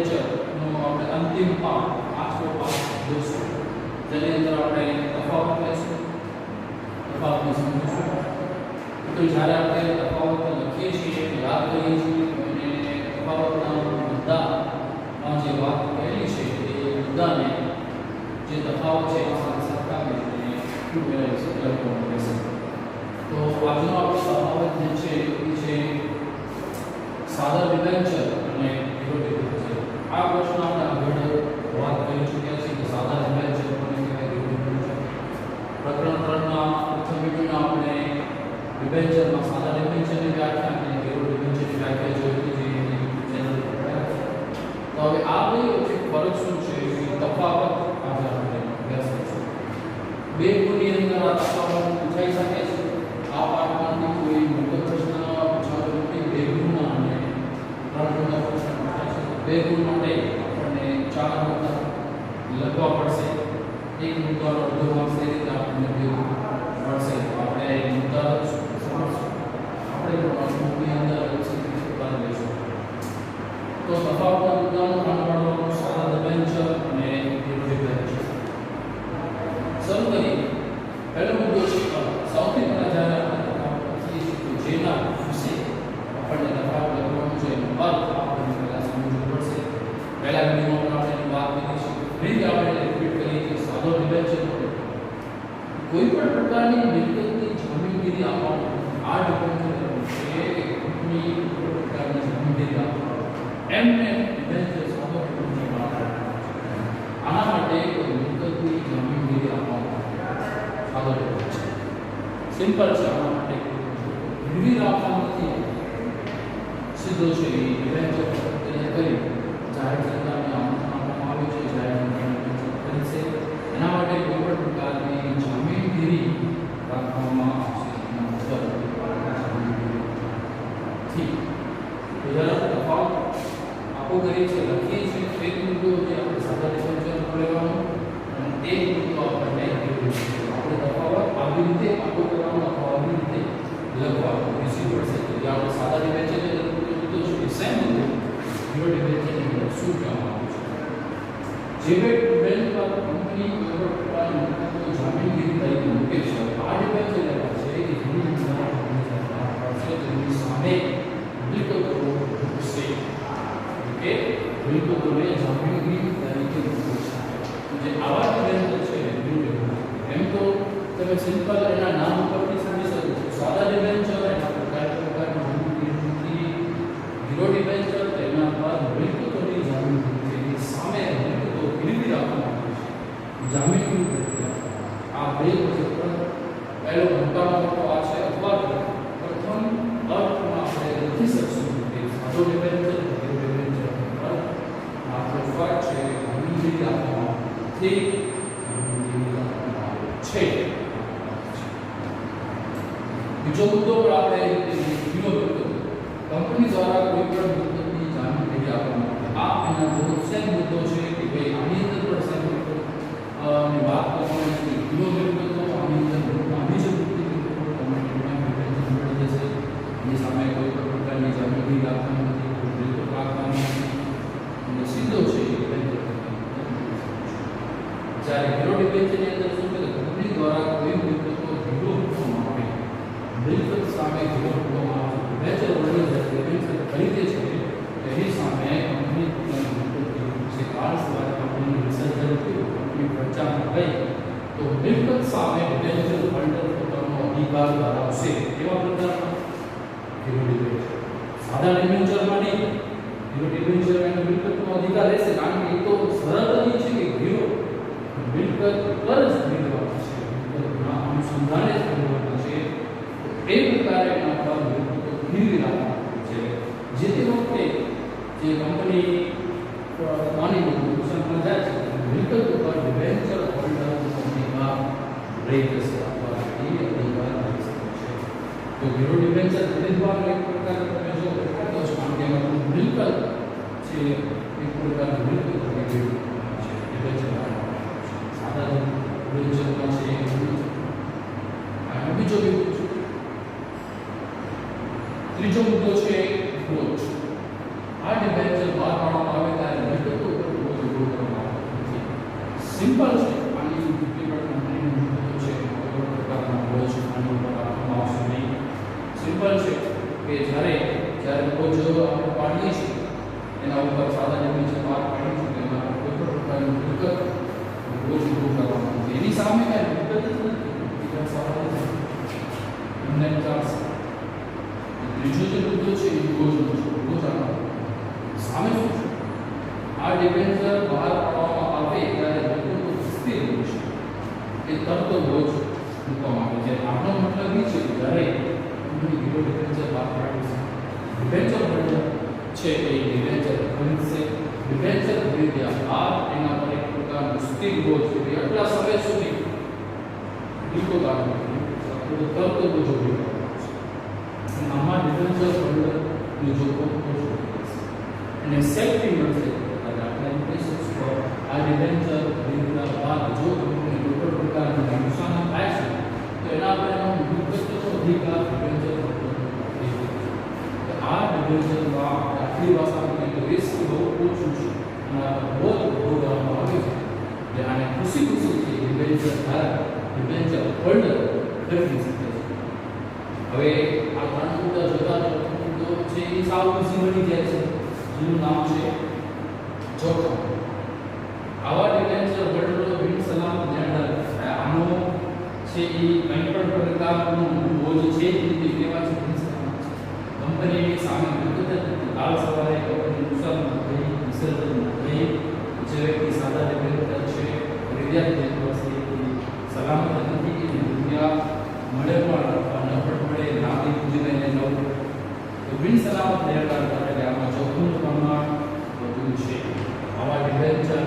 ડિબેન્ચરનો આપણે અંતિમ પાઠ પાંચમો પાઠ જોઈશું, જેની અંદર આપણે તફાવત લઈશું, તફાવતને સમજીશું. તો જ્યારે આપણે તફાવત લખીએ છીએ, યાદ કરીએ છીએ અને તફાવતના મુદ્દામાં જે વાત કરેલી છે એ મુદ્દાને જે તફાવત છે એના સાથે સરખાવીને લખવાનું રહેશે. તો આજનો આપણો તફાવત જે છે એ છે સાદા ડિબેન્ચર અને વિરોધી ડિબેન્ચર. આ પ્રશ્ન આપણે આગળ વાત કરી ચૂક્યા છીએ કે સાદા ડિબેન્ચર કોને કહેવાય, વિરોધી ડિબેન્ચર. પ્રકરણ 3 ના પ્રથમ વિડિયોમાં આપણે ડિબેન્ચરમાં સાદા ડિબેન્ચરની વ્યાખ્યા અને વિરોધી ડિબેન્ચરની વ્યાખ્યા જોઈ હતી, જે ચેનલ પર છે. તો હવે આ બે વચ્ચે ફરક શું છે, એ તફાવત આજે આપણે અભ્યાસ કરીશું. બે ગુણની અંદર આ તફાવત પૂછાઈ શકે છે. આ પાઠમાંથી કોઈ મોટો પ્રશ્ન પૂછાતો નથી. બે ગુણના અને 3 ગુણના પ્રશ્ન પૂછાય છે. બે ગુણ માટે આપણને 4 મુદ્દા લખવા પડશે. એક મુદ્દાનો અડધો માર્ક્સ એ રીતે આપણને મળશે. આપણે મુદ્દા સમજશું, આપણે નોટબુકની અંદર કરી લઈશું. તો તફાવતના મુદ્દાનો કામ સાદા ડિબેન્ચર અને વિરોધી ડિબેન્ચર. શરૂ કરીએ. પહેલો મુદ્દો છે સૌથી પહેલા જ્યારે આપણે તફાવત લખીએ છીએ તો જેના વિશે આપણને તફાવત લખવાનું છે એનો અર્થ આપણને પહેલા સમજવું પડશે. પહેલા વિડિયોમાં આપણે એની વાત કરી છે, ફરી આપણે રિપીટ કરીએ કે સાદો ડિબેન્ચર કોઈ પણ પ્રકારની મિલકતની જામીનગીરી આપવાનું. આ ડિબેન્ચર છે કે કંપની કોઈ પ્રકારની જામીનગીરી આપવાનું, એમને ડિબેન્ચર સાદો ડિબેન્ચર આપવાનું. આના માટે કોઈ મિલકતની જામીનગીરી આપવાનું સાદો ડિબેન્ચર સિમ્પલ છે. આના માટે ગીરવી રાખવાનું નથી, સીધો છે એ ડિબેન્ચર તૈયાર કરી જાહેર જનતાને આપવામાં આવે છે. જાહેર જનતા ખરીદશે, એના માટે કોઈ પણ પ્રકારની જામીનગીરી રાખવામાં આવશે. એના વગર ઠીક. તો જ્યારે તફાવત આપો કરીએ છીએ, લખીએ છીએ, એક મુદ્દો જે આપણે સાદા ડિબેન્ચર લેવાનો અને એક મુદ્દો આપણને આપણે તફાવત આવી રીતે આપો કરવાનો અથવા આવી રીતે લખવાનો રીસીવ પડશે. તો જે આપણે સાદા ડિબેન્ચરની અંદર મુદ્દો છે એ સેમ મુદ્દો વિરોધી ડિબેન્ચરની અંદર શું કહેવામાં આવે છે. જે બે ડિબેન્ચર કંપની કોઈ પણ પ્રકારની મિલકતની જામીનગીરી તરીકે મૂકે છે, આ ડિબેન્ચર લેવા છે કે જેની અંદર તેની સામે મિલકતો મૂકશે કે મિલકતોને જામીનગીરી તરીકે મૂકે છે. જે આવા ડિબેન્ચર છે એમ તો તમે સિમ્પલ એના નામ પરથી સમજી શકો છો. સાદા ડિબેન્ચર એના પ્રકારની જામીનગીરી, વિરોધી ડિબેન્ચર એના પર મિલકતોની જામીનગીરી સામે મિલકતો ગીરવી રાખવામાં આવે છે, જામીનગીરી તરીકે. આ બે વચ્ચે પહેલો મોટામાં મોટો આ છે. અથવા પ્રથમ અર્થમાં આપણે લખી શકશું કે સાદો ડિબેન્ચર વિરોધી ડિબેન્ચર આપણો ફરક છે જામીનગીરી આપવામાં છે. બીજો મુદ્દો પર આપણે વિરોધ કંપની દ્વારા કોઈ પણ મિલકતની જામીનગીરી આપવામાં આવે. આ એના જો સેમ મુદ્દો છે કે ભાઈ આની અંદર પણ સેમ મુદ્દો ની વાત કરવાની છે. વિરોધ મિલકતો આની અંદર આની જ મળી જશે. એની સામે કોઈ પણ પ્રકારની જામીનગીરી રાખવાની નથી, કોઈ મિલકત રાખવાની નથી અને સીધો છે એ ડિબેન્ચર. જ્યારે વિરોધી ડિબેન્ચરની અંદર શું છે, કંપની દ્વારા કોઈ મિલકતો વિરોધ કરવામાં આવે, મિલકત સામે વિરોધ કરવામાં આવે. ડિબેન્ચર હોલ્ડર ડિબેન્ચર ખરીદે છે એની સામે કંપની જે કાળ સિવાય કંપની વિસર્જન થયું, કંપની ખર્ચામાં ગઈ, તો મિલકત સામે ડિબેન્ચર હોલ્ડર પોતાનો અધિકાર ધરાવશે. કેવા પ્રકારના વિરોધી ડિબેન્ચર? સાદા ડિબેન્ચરમાં નહીં, વિરોધી ડિબેન્ચર એને મિલકતનો અધિકાર રહેશે, કારણ કે એ તો શરત જ છે કે વિરોધ મિલકત પર જ ખરીદવાનું છે, મિલકતના અનુસંધાને જ ખરીદવાનું છે. એ પ્રકારે એના પર મિલકતો ગીરવી રાખવામાં છે. જે તે વખતે જે કંપની નાની નુકસાન જાય છે, મિલકત ઉપર ડિબેન્ચર હોલ્ડરનો અધિકાર રહી જશે અથવા એ અધિકાર રહી શકે છે. તો વિરોધી ડિબેન્ચર ખરીદવાનો એક પ્રકાર તમે જો કરતો છો, કારણ કે એમાં મિલકત છે, એક પ્રકારની મિલકત ખરીદવી છે ડિબેન્ચર. સાદા ડિબેન્ચરમાં છે બીજો મુદ્દો છે. ત્રીજો મુદ્દો છે ગ્રોથ. આ ડિબેન્ચર બહાર પાડવામાં આવે ત્યારે ઊભો કરવાનો છે. એની સામે કાંઈ મુદ્દત જ નથી. બીજા સવાલ છે એમને ચાલશે. ત્રીજો જે મુદ્દો છે એ ગોળનો છે. ઊભો ચાલવાનો સામે શું છે? આ ડિબેન્ચર બહાર પાડવામાં આવે ત્યારે લોકો સ્થિર રહેશે. એ તરત જ મૂકવામાં આવે છે. આપણો મતલબ એ છે કે જ્યારે કંપની ડિબેન્ચર બહાર પાડશે, ડિબેન્ચર હોલ્ડર છે એ ડિબેન્ચર ખરીદશે. ડિબેન્ચર ખરીદ્યા બાદ એના પર એક પ્રકારનું સ્થિર બોજ છે. એટલા સમય સુધી ડીકો કાઢવો તરત જ બોજો ભેગો કરશે. આમાં ડિબેન્ચર હોલ્ડરનું જોખમ ઓછું રહેશે અને સેફ્ટી મળશે. આ ડિબેન્ચર ખરીદ્યા બાદ જો કંપની કોઈ પણ પ્રકારનું નુકસાન થાય છે તો એના પર એનો મુક્તનો અધિકાર ડિબેન્ચર આ ડિબેન્ચરમાં આખરી ભાષામાં રિસ્ક બહુ ઓછું છે અને આ બહુ ભોગવવામાં આવે છે. એટલે આને ખુશી ખુશીથી ડિબેન્ચર ધારક ડિબેન્ચર હોલ્ડર ખરીદી શકે છે. હવે આ ત્રણ મુદ્દા જોતા તો છે એ સાવ ખુશી બની જાય છે. જેનું નામ છે જોખમ. આવા ડિબેન્ચર હોલ્ડરો બિન સલામત લેણદાર આનો છે એ કંઈ પણ પ્રકારનું બોજ છે એ રીતે કેવા છે બિન સલામત છે. કંપનીની સામે મુદ્દત હાલ સવારે કંપની નુકસાન થઈ વિસર્જન થઈ જે વ્યક્તિ સાદા ડિબેન્ચર છે વિદ્યાર્થી પાસે સલામત નથી કે રૂપિયા મળે પણ અથવા ન પણ મળે લાંબી પૂંજીને નવું તો બિન સલામત લેણદાર એટલે આમાં જોખમનું પ્રમાણ વધુ છે. આવા ડિબેન્ચર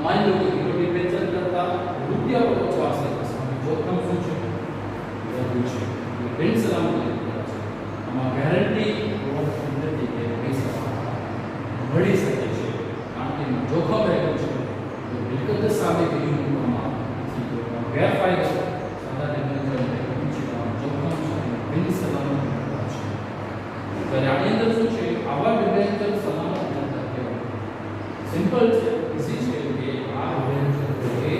માની લો કે ઇક્વિટી ડિબેન્ચર કરતા રૂપિયા પર ઓછો અસર થશે. જોખમ શું છે? વધુ છે. બિન સલામત લેણદાર છે. આમાં ગેરંટી નથી કે પૈસા મળી શકે છે કારણ કે જોખમ રહેલું છે. તો મિલકત સામે ગીરી મૂકવામાં નથી. ગેરફાયદો સાદા ડિબેન્ચર જોખમ છે બિન સલામત લેણદાર છે. ત્યારે આની અંદર શું છે? આવા ડિબેન્ચર સલામત લેણદાર કહેવાય. સિમ્પલ છે, ઇઝી છે કે આ ડિબેન્ચર કે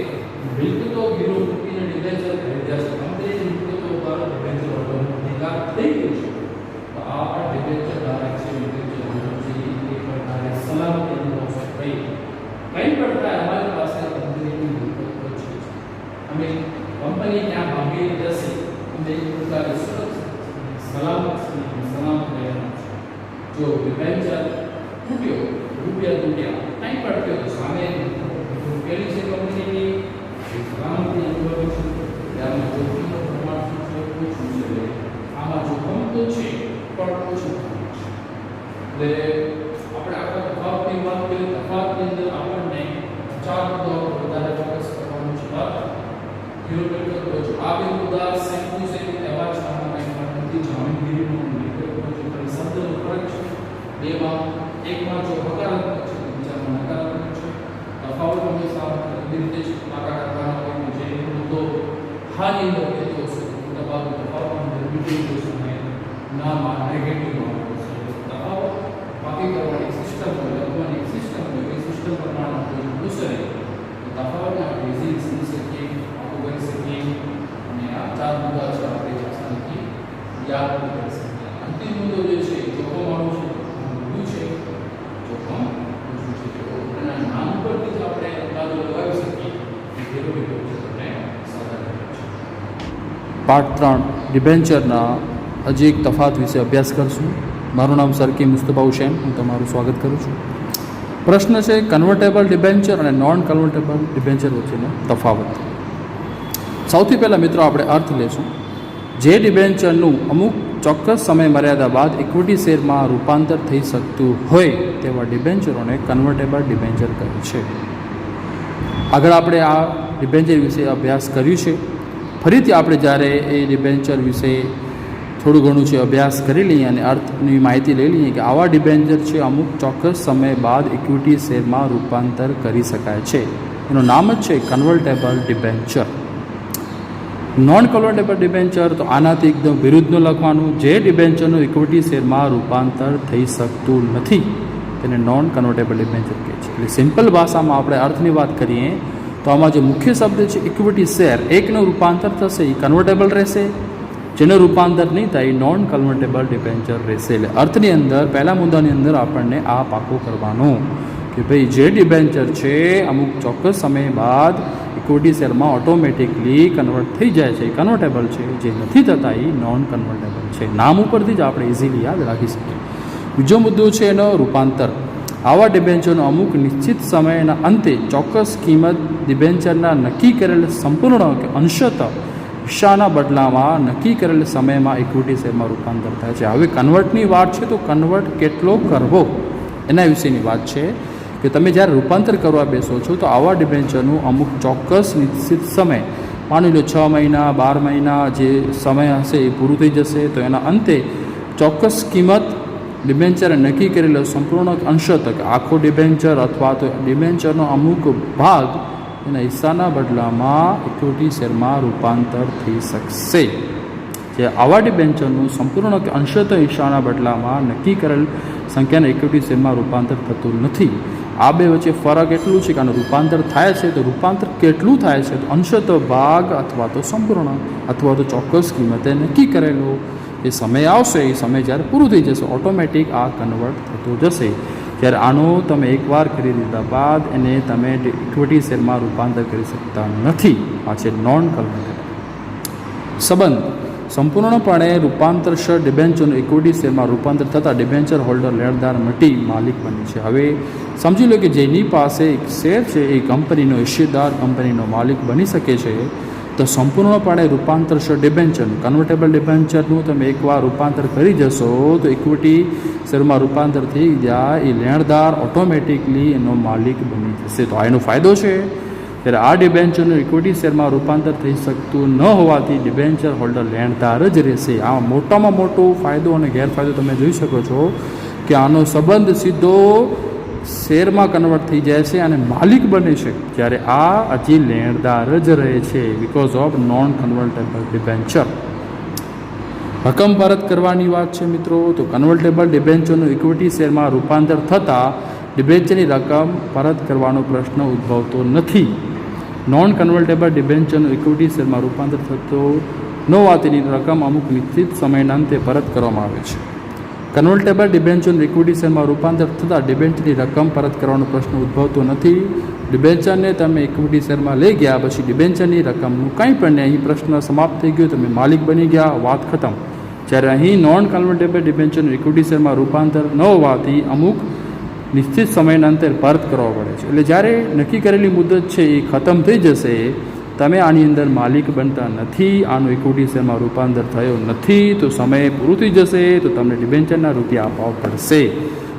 મિલકતો ગીરો મૂકીને ડિબેન્ચર ખરીદ્યા છે. કંપનીની મિલકતો પર ડિબેન્ચર હોલ્ડરનો અધિકાર થઈ ગયો છે. તો આ ડિબેન્ચર ધારક છે ડિબેન્ચર હોલ્ડર છે એ પ્રકારે સલામતીનો અવસર થઈ કંઈ પણ થાય અમારી પાસે કંપનીની મિલકતો છે. અમે કંપની ક્યાં ભાગી જશે અમને એક પ્રકારે સુરક્ષિત સલામત રહેવાનું છે. જો ડિબેન્ચર તૂટ્યો રૂપિયા તૂટ્યા કંઈ પણ થયો તો સામે પેલી છે કંપનીની સલામતી અનુભવી છે. ત્યારમાં જોખમનું પ્રમાણ શું છે? ઓછું છે. આમાં જોખમ તો છે પણ ઓછું છે. એટલે આપણે આખા તફાવતની વાત કરીએ. તફાવતની અંદર આપણને 4 મુદ્દાઓ વધારે ફોકસ કરવાનું છે. કિલોમીટર તો જો આ બે મુદ્દા સેમ ટુ સેમ એવા છે. આમાં કંઈ ફરક નથી. જામીનગીરીનો શબ્દનો ફરક છે. બેમાં એકમાં જો હકારાત્મક છે બીજામાં નકારાત્મક છે. તફાવત હંમેશા એવી રીતે જ આકાર કરવાનો હોય કે જે મુદ્દો હાની અંદર કહેતો હશે મોટાભાગનો તફાવત નેગેટિવ જોશે નામાં નેગેટિવમાં આવશે. તફાવત બાકી કરવાની સિસ્ટમ હોય લખવાની સિસ્ટમ હોય એ સિસ્ટમ પ્રમાણે કોઈ અનુસરે તો તફાવતને આપણે ઇઝીલી સમજી શકીએ, આખું કરી શકીએ અને આ 4 મુદ્દા છે આપણે આસાનીથી યાદ કરી શકીએ. અંતિમ મુદ્દો જે છે જોખમવાળો છે. જોખમ ઓછું છે. એના નામ પરથી જ આપણે અંદાજો લગાવી શકીએ કે કેટલો ડિબેન્ચરને સાદા ડિબેન્ચર. પાર્ટ 3 ડિબેન્ચરના હજી એક તફાત વિશે અભ્યાસ કરશું. મારું નામ સરકી મુસ્તફા હુસૈન. હું તમારું સ્વાગત કરું છું. પ્રશ્ન છે કન્વર્ટેબલ ડિબેન્ચર અને નોન કન્વર્ટેબલ ડિબેન્ચર વચ્ચેનો તફાવત. સૌથી પહેલાં મિત્રો આપણે અર્થ લેશું. જે ડિબેન્ચરનું અમુક ચોક્કસ સમય મર્યાદા બાદ ઇક્વિટી શેરમાં રૂપાંતર થઈ શકતું હોય તેવા ડિબેન્ચરોને કન્વર્ટેબલ ડિબેન્ચર કહે છે. આગળ આપણે આ ડિબેન્ચર વિશે અભ્યાસ કર્યું છે. ફરીથી આપણે જ્યારે એ ડિબેન્ચર વિશે થોડું ઘણું છે અભ્યાસ કરી લઈએ અને અર્થની માહિતી લઈ લઈએ કે આવા ડિબેન્ચર છે અમુક ચોક્કસ સમય બાદ ઇક્વિટી શેરમાં રૂપાંતર કરી શકાય છે. એનું નામ જ છે convertible debenture. Non convertible debenture તો આનાથી એકદમ વિરુદ્ધનું લખવાનું. જે ડિબેન્ચરનું ઇક્વિટી શેરમાં રૂપાંતર થઈ શકતું નથી તેને નોન કન્વર્ટેબલ ડિબેન્ચર કહે છે. એટલે સિમ્પલ ભાષામાં આપણે અર્થની વાત કરીએ તો આમાં જે મુખ્ય શબ્દ છે ઇક્વિટી શેર, એકનું રૂપાંતર થશે એ કન્વર્ટેબલ રહેશે, જેનું રૂપાંતર નહીં થાય એ નોન કન્વર્ટેબલ ડિબેન્ચર રહેશે. એટલે અર્થની અંદર પહેલા મુદ્દાની અંદર આપણને આ પાકો કરવાનો કે ભાઈ જે ડિબેન્ચર છે અમુક ચોક્કસ સમય બાદ ઇક્વિટી શેરમાં ઓટોમેટિકલી કન્વર્ટ થઈ જાય છે, કન્વર્ટેબલ છે. જે નથી થતા એ નોન કન્વર્ટેબલ છે. નામ ઉપરથી જ આપણે ઇઝીલી યાદ રાખી શકીએ. બીજો મુદ્દો છે એનો રૂપાંતર. આવા ડિબેન્ચરનો અમુક નિશ્ચિત સમયના અંતે ચોક્કસ કિંમત ડિબેન્ચરના નક્કી કરેલ સંપૂર્ણ કે અંશતઃ હિસ્સાના બદલામાં નક્કી કરેલ સમયમાં ઇક્વિટી શેરમાં રૂપાંતર થાય છે. હવે કન્વર્ટની વાત છે તો કન્વર્ટ કેટલો કરવો એના વિશેની વાત છે કે તમે જ્યારે રૂપાંતર કરવા બેસો છો તો આવા ડિબેન્ચરનું અમુક ચોક્કસ નિશ્ચિત સમય, માની લો 6 મહિના 12 મહિના જે સમય હશે એ પૂરું થઈ જશે, તો એના અંતે ચોક્કસ કિંમત ડિબેન્ચરે નક્કી કરેલો સંપૂર્ણ અંશતઃ આખો ડિબેન્ચર અથવા તો ડિબેન્ચરનો અમુક ભાગ એના હિસ્સાના બદલામાં ઇક્વિટી શેરમાં રૂપાંતર થઈ શકશે. જે આવા ડિબેન્ચરનું સંપૂર્ણ કે અંશતઃ હિસ્સાના બદલામાં નક્કી કરેલ સંખ્યાના ઇક્વિટી શેરમાં રૂપાંતર થતું નથી. આ બે વચ્ચે ફરક એટલું છે કે આનું રૂપાંતર થાય છે તો રૂપાંતર કેટલું થાય છે તો અંશતઃ ભાગ અથવા તો સંપૂર્ણ અથવા તો ચોક્કસ કિંમતે નક્કી કરેલો. એ સમય આવશે, એ સમય જ્યારે પૂરું થઈ જશે ઓટોમેટિક આ કન્વર્ટ થતો જશે. જ્યારે આનો તમે એકવાર કરી દીધા બાદ એને તમે ઇક્વિટી શેરમાં રૂપાંતર કરી શકતા નથી. આ છે નોન કન્વર્ટેબલ. સંબંધ. સંપૂર્ણપણે રૂપાંતરશર ડિબેન્ચરનું ઇક્વિટી શેરમાં રૂપાંતર થતાં ડિબેન્ચર હોલ્ડર લેણદાર મટી માલિક બને છે. હવે સમજી લો કે જેની પાસે એક શેર છે એ કંપનીનો હિસ્સેદાર, કંપનીનો માલિક બની શકે છે. તો સંપૂર્ણપણે રૂપાંતરશર ડિબેન્ચરનું, કન્વર્ટેબલ ડિબેન્ચરનું તમે એકવાર રૂપાંતર કરી જશો તો ઇક્વિટી શેરમાં રૂપાંતર થઈ જાય એ લેણદાર ઓટોમેટિકલી એનો માલિક બની જશે. તો આ એનો ફાયદો છે. ત્યારે આ ડિબેન્ચરનું ઇક્વિટી શેરમાં રૂપાંતર થઈ શકતું ન હોવાથી ડિબેન્ચર હોલ્ડર લેણદાર જ રહેશે. આ મોટામાં મોટો ફાયદો અને ગેરફાયદો તમે જોઈ શકો છો કે આનો સંબંધ સીધો શેરમાં કન્વર્ટ થઈ જાય છે અને માલિક બને છે, જ્યારે આ હજી લેણદાર જ રહે છે because of non convertible debenture. રકમ પરત કરવાની વાત છે મિત્રો, તો કન્વર્ટેબલ ડિબેન્ચરનું ઇક્વિટી શેરમાં રૂપાંતર થતાં ડિબેન્ચરની રકમ પરત કરવાનો પ્રશ્ન ઉદ્ભવતો નથી. નોન કન્વર્ટેબલ ડિબેન્ચરનું ઇક્વિટી શેરમાં રૂપાંતર થતો ન હોવાથી રકમ અમુક નિશ્ચિત સમયના અંતે પરત કરવામાં આવે છે. કન્વર્ટેબલ ડિબેન્ચરનું ઇક્વિટી શેરમાં રૂપાંતર થતાં ડિબેન્ચરની રકમ પરત કરવાનો પ્રશ્ન ઉદ્ભવતો નથી. ડિબેન્ચરને તમે ઇક્વિટી શેરમાં લઈ ગયા પછી ડિબેન્ચરની રકમનું કંઈ પણ નહીં, અહીં પ્રશ્ન સમાપ્ત થઈ ગયો, તમે માલિક બની ગયા, વાત ખતમ. જ્યારે અહીં નોન કન્વર્ટેબલ ડિબેન્ચરનું ઇક્વિટી શેરમાં રૂપાંતર ન હોવાથી અમુક નિશ્ચિત સમયના અંતર પરત કરવા પડે છે. એટલે જ્યારે નક્કી કરેલી મુદત છે એ ખતમ થઈ જશે, તમે આની અંદર માલિક બનતા નથી, આનું ઇક્વિટી શેરમાં રૂપાંતર થયો નથી, તો સમય પૂરું થઈ જશે તો તમને ડિબેન્ચરના રૂપિયા આપવા પડશે.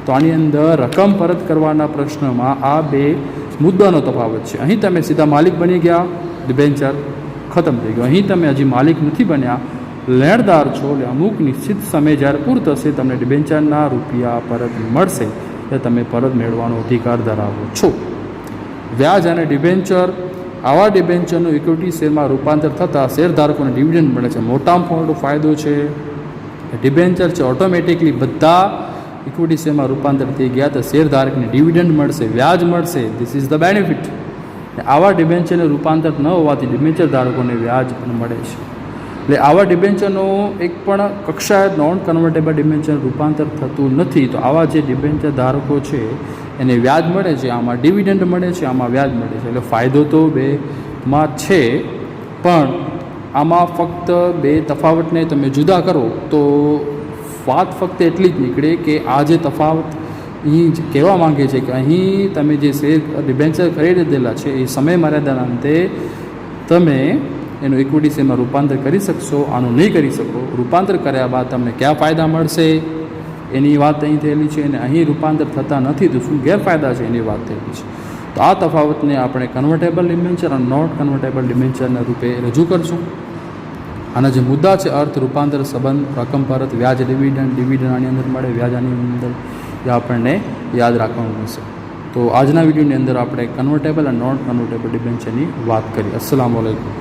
તો આની અંદર રકમ પરત કરવાના પ્રશ્નમાં આ બે મુદ્દાનો તફાવત છે. અહીં તમે સીધા માલિક બની ગયા, ડિબેન્ચર ખતમ થઈ ગયો. અહીં તમે હજી માલિક નથી બન્યા, લેણદાર છો. એટલે અમુક નિશ્ચિત સમય જ્યારે પૂરું થશે તમને ડિબેન્ચરના રૂપિયા પરત મળશે, એ તમે પરત મેળવવાનો અધિકાર ધરાવો છો. વ્યાજ અને ડિબેન્ચર. આવા ડિબેન્ચરનું ઇક્વિટી શેરમાં રૂપાંતર થતાં શેરધારકોને ડિવિડન્ડ મળે છે. મોટામાં મોટો ફાયદો છે ડિબેન્ચર છે ઓટોમેટિકલી બધા ઇક્વિટી શેરમાં રૂપાંતર થઈ ગયા તો શેરધારકને ડિવિડન્ડ મળશે, વ્યાજ મળશે. This is the benefit. આવા ડિબેન્ચરનું રૂપાંતર ન હોવાથી ડિબેન્ચર ધારકોને વ્યાજ પણ મળે છે. એટલે આવા ડિબેન્ચરનો એક પણ કક્ષાએ નોન કન્વર્ટેબલ ડિબેન્ચર રૂપાંતર થતું નથી. તો આવા જે ડિબેન્ચર ધારકો છે એને વ્યાજ મળે છે, આમાં ડિવિડન્ડ મળે છે, આમાં વ્યાજ મળે છે. એટલે ફાયદો તો બેમાં છે, પણ આમાં ફક્ત બે તફાવતને તમે જુદા કરો તો વાત ફક્ત એટલી જ નીકળે કે આ જે તફાવત અહીં કહેવા માંગે છે કે અહીં તમે જે શેર ડિબેન્ચર ખરીદી દીધેલા છે એ સમય મર્યાદાના અંતે તમે એનું ઇક્વિટી શેરમાં રૂપાંતર કરી શકશો, આનું નહીં કરી શકો. રૂપાંતર કર્યા બાદ તમને કયા ફાયદા મળશે એની વાત અહીં થયેલી છે, અને અહીં રૂપાંતર થતા નથી તો શું ગેરફાયદા છે એની વાત થયેલી છે. તો આ તફાવતને આપણે કન્વર્ટેબલ ડિબેન્ચર અને નોટ કન્વર્ટેબલ ડિબેન્ચરના રૂપે રજૂ કરશું. આના જે મુદ્દા છે અર્થ, રૂપાંતર, સંબંધ, રકમ પરત, વ્યાજ, ડિવિડન્ડ આની અંદર મળે, વ્યાજ આની અંદર, એ આપણને યાદ રાખવાનું રહેશે. તો આજના વિડીયોની અંદર આપણે કન્વર્ટેબલ અને નોન કન્વર્ટેબલ ડિબેન્ચરની વાત કરી. અસ્સલામુ અલૈકુમ.